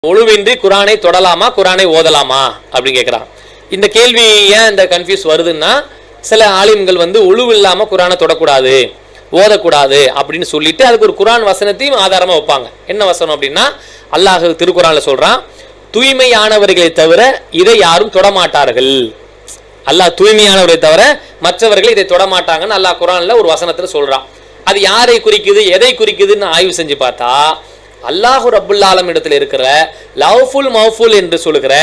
ஒழுவின்றி குரானை தொடலாமா குரானை ஓதலாமா அப்படின்னு கேட்குறான். இந்த கேள்வி ஏன் இந்த கன்ஃபியூஸ் வருதுன்னா, சில ஆலிம்கள் ஒழுவு இல்லாமல் குரானை தொடக்கூடாது ஓதக்கூடாது அப்படின்னு சொல்லிட்டு அதுக்கு ஒரு குரான் வசனத்தையும் ஆதாரமாக வைப்பாங்க. என்ன வசனம் அப்படின்னா, அல்லாஹ் திருக்குரான்ல சொல்றான், தூய்மையானவர்களை தவிர இதை யாரும் தொடமாட்டார்கள். அல்லாஹ் தூய்மையானவரை தவிர மற்றவர்கள் இதை தொடமாட்டாங்கன்னு அல்லாஹ் குரான்ல ஒரு வசனத்துல சொல்றான். அது யாரை குறிக்குது எதை குறிக்குதுன்னு ஆய்வு செஞ்சு பார்த்தா, அல்லாஹு ரப்புல் ஆலமீன் இடத்துல இருக்கிற லவ்ஃபுல் மௌஃபுல் என்று சொல்லுகிற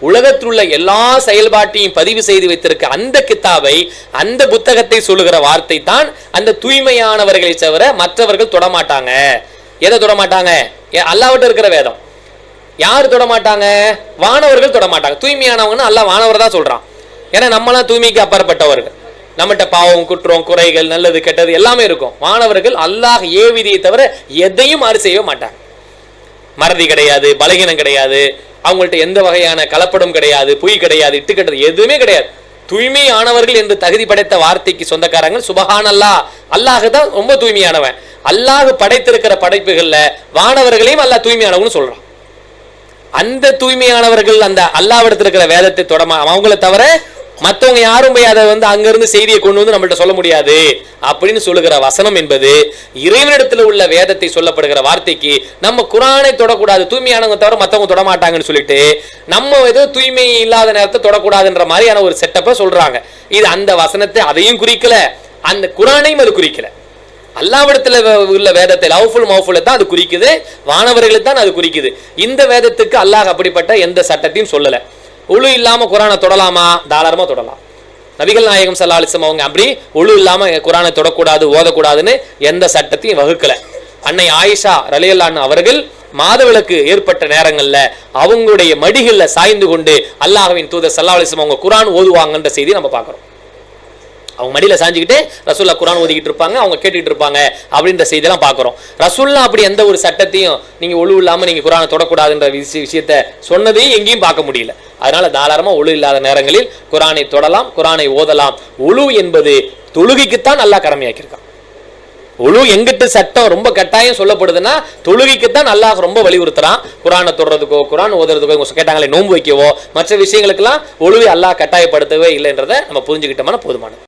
உலகத்தில் உள்ள எல்லா செயல்பாட்டையும் பதிவு செய்து வைத்திருக்க அந்த கித்தாபை, அந்த புத்தகத்தை சொல்லுகிற வார்த்தை தான் அந்த தூய்மையானவர்களை தவிர மற்றவர்கள் தொடமாட்டாங்க. எதை தொடமாட்டாங்க? அல்லாஹ்விட்ட இருக்கிற வேதம். யார் தொடமாட்டாங்க? வானவர்கள் தொடமாட்டாங்க. தூய்மையானவங்கன்னு அல்லாஹ் வானவர் தான் சொல்றான். ஏன்னா நம்மளாம் தூய்மைக்கு அப்பாற்பட்டவர்கள். நம்மகிட்ட பாவம், குற்றம், குறைகள், நல்லது கெட்டது எல்லாமே இருக்கும். மாணவர்கள் அல்லாஹ் ஏவிதியை தவிர எதையும் மாறு செய்ய மாட்டாங்க. மறதி கிடையாது, பலகீனம் கிடையாது, அவங்கள்ட்ட எந்த வகையான கலப்படம் கிடையாது, பொய் கிடையாது, இட்டு கெட்டது எதுவுமே கிடையாது. தூய்மையானவர்கள் என்று தகுதி படைத்த வார்த்தைக்கு சொந்தக்காரங்க சுபஹான் அல்லாஹ். அல்லாஹ் தான் ரொம்ப தூய்மையானவன். அல்லாஹ் படைத்திருக்கிற படைப்புகள்ல வானவர்களையும் அல்லாஹ் தூய்மையானவன்னு சொல்றான். அந்த தூய்மையானவர்கள் அந்த அல்லாஹ்விடத்தில் இருக்கிற வேதத்தை தொடமா அவங்கள தவிர மற்றவங்க யாரும் போய் அதை அங்கிருந்து செய்தியை கொண்டு வந்து நம்மள்ட்ட சொல்ல முடியாது அப்படின்னு சொல்லுகிற வசனம் என்பது இறைவனிடத்தில் உள்ள வேதத்தை சொல்லப்படுகிற வார்த்தைக்கு நம்ம குரானை தொடக்கூடாது, தூய்மையானவங்க தவிர மற்றவங்க தொடமாட்டாங்கன்னு சொல்லிட்டு நம்ம ஏதோ தூய்மை இல்லாத நேரத்தை தொடக்கூடாதுன்ற மாதிரியான ஒரு செட்டப்பை சொல்றாங்க. இது அந்த வசனத்தை அதையும் குறிக்கல, அந்த குரானையும் அது குறிக்கல. அல்லாஹ்விடத்துல உள்ள வேதத்தை லவ்ஃபுல் மௌஃபுல் தான் அது குறிக்குது, வானவர்களுக்கு தான் அது குறிக்குது. இந்த வேதத்துக்கு அல்லாஹ் அப்படிப்பட்ட எந்த சட்டத்தையும் சொல்லல. ஒழு இல்லாம குரானை தொடலாமா? தாராளமா தொடலாம். நபிகள் நாயகம் ஸல்லல்லாஹு அலைஹி வஸல்லம் அவங்க அப்படி ஒழு இல்லாம குரானை தொடக்கூடாது ஓதக்கூடாதுன்னு எந்த சட்டத்தையும் வகுக்கல. அன்னை ஆயிஷா ரலியல்லாஹு அன்ஹா அவர்கள் மாதவிலக்கு ஏற்பட்ட நேரங்கள்ல அவங்களுடைய மடிகள்ல சாய்ந்து கொண்டு அல்லாஹ்வின் தூதர் ஸல்லல்லாஹு அலைஹி வஸல்லம் அவங்க குரான் ஓதுவாங்கன்ற செய்தி நம்ம பார்க்கிறோம். அவங்க மடியில சாஞ்சிக்கிட்டு ரசூல்லா குரான் ஓதிக்கிட்டு இருப்பாங்க, அவங்க கேட்டுக்கிட்டு இருப்பாங்க அப்படின்ற செய்தியெல்லாம் பார்க்கிறோம். ரசூல்லா அப்படி எந்த ஒரு சட்டத்தையும் நீங்க ஒழு இல்லாம நீங்க குரானை தொடக்கூடாதுன்ற விஷயத்த சொன்னதையும் எங்கேயும் பார்க்க முடியல. அதனால தாராளமா ஒழு இல்லாத நேரங்களில் குரானை தொடலாம், குரானை ஓதலாம். ஒழு என்பது தொழுகைக்குத்தான் அல்லாஹ் கடமையாக்கியிருக்கான். ஒழு எங்கிட்ட சட்டம் ரொம்ப கட்டாயம் சொல்லப்படுதுன்னா தொழுகைக்குத்தான் அல்லாஹ் ரொம்ப வலியுறுத்துறான். குரானை தொடறதுக்கோ குரான் ஓதுறதுக்கோ கேட்டாங்களே நோன்பு வைக்கவோ மற்ற விஷயங்களுக்கெல்லாம் ஒழுவை அல்லாஹ் கட்டாயப்படுத்தவே இல்லைன்றதை நம்ம புரிஞ்சுக்கிட்டோம்னா போதுமானது.